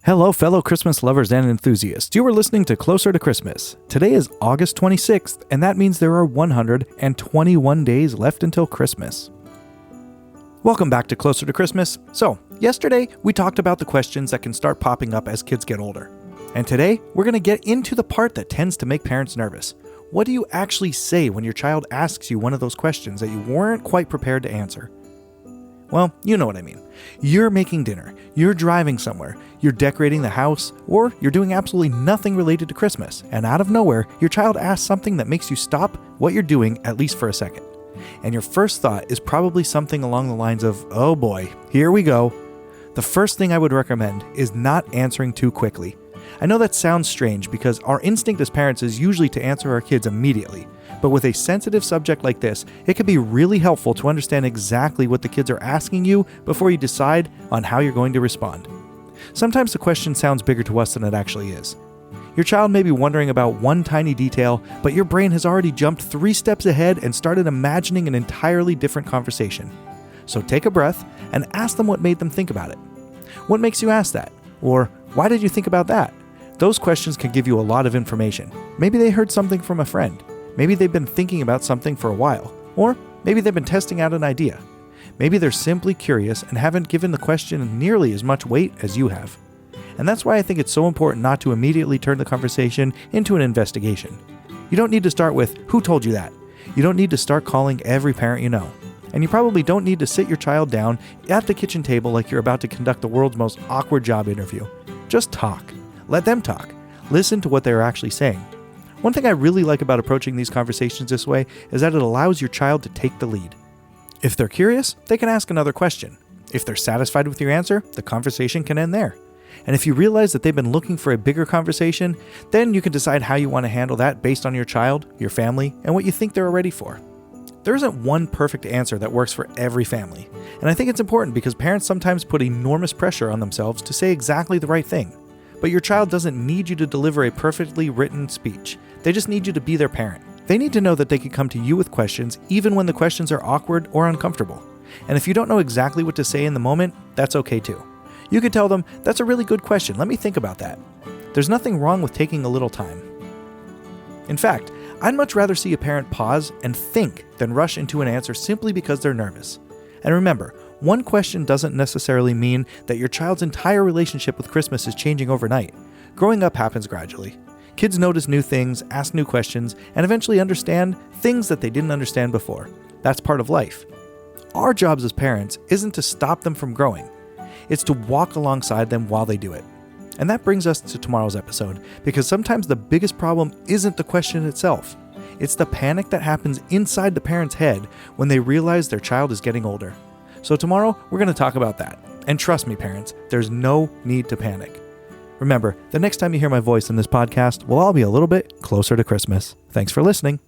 Hello, fellow Christmas lovers and enthusiasts. You are listening to Closer to Christmas. Today is August 26th, and that means there are 121 days left until Christmas. Welcome back to Closer to Christmas. So, yesterday we talked about the questions that can start popping up as kids get older. And today we're going to get into the part that tends to make parents nervous. What do you actually say when your child asks you one of those questions that you weren't quite prepared to answer? Well, you know what I mean. You're making dinner, you're driving somewhere, you're decorating the house, or you're doing absolutely nothing related to Christmas, and out of nowhere, your child asks something that makes you stop what you're doing at least for a second. And your first thought is probably something along the lines of, oh boy, here we go. The first thing I would recommend is not answering too quickly. I know that sounds strange because our instinct as parents is usually to answer our kids immediately. But with a sensitive subject like this, it can be really helpful to understand exactly what the kids are asking you before you decide on how you're going to respond. Sometimes the question sounds bigger to us than it actually is. Your child may be wondering about one tiny detail, but your brain has already jumped 3 steps ahead and started imagining an entirely different conversation. So take a breath and ask them what made them think about it. What makes you ask that? Or why did you think about that? Those questions can give you a lot of information. Maybe they heard something from a friend. Maybe they've been thinking about something for a while. Or maybe they've been testing out an idea. Maybe they're simply curious and haven't given the question nearly as much weight as you have. And that's why I think it's so important not to immediately turn the conversation into an investigation. You don't need to start with, who told you that? You don't need to start calling every parent you know. And you probably don't need to sit your child down at the kitchen table like you're about to conduct the world's most awkward job interview. Just talk. Let them talk. Listen to what they're actually saying. One thing I really like about approaching these conversations this way is that it allows your child to take the lead. If they're curious, they can ask another question. If they're satisfied with your answer, the conversation can end there. And if you realize that they've been looking for a bigger conversation, then you can decide how you want to handle that based on your child, your family, and what you think they're ready for. There isn't one perfect answer that works for every family. And I think it's important because parents sometimes put enormous pressure on themselves to say exactly the right thing. But your child doesn't need you to deliver a perfectly written speech. They just need you to be their parent. They need to know that they can come to you with questions even when the questions are awkward or uncomfortable. And if you don't know exactly what to say in the moment, that's okay too. You could tell them, that's a really good question, let me think about that. There's nothing wrong with taking a little time. In fact, I'd much rather see a parent pause and think than rush into an answer simply because they're nervous. And remember, one question doesn't necessarily mean that your child's entire relationship with Christmas is changing overnight. Growing up happens gradually. Kids notice new things, ask new questions, and eventually understand things that they didn't understand before. That's part of life. Our jobs as parents isn't to stop them from growing. It's to walk alongside them while they do it. And that brings us to tomorrow's episode, because sometimes the biggest problem isn't the question itself. It's the panic that happens inside the parent's head when they realize their child is getting older. So tomorrow, we're going to talk about that. And trust me, parents, there's no need to panic. Remember, the next time you hear my voice in this podcast, we'll all be a little bit closer to Christmas. Thanks for listening.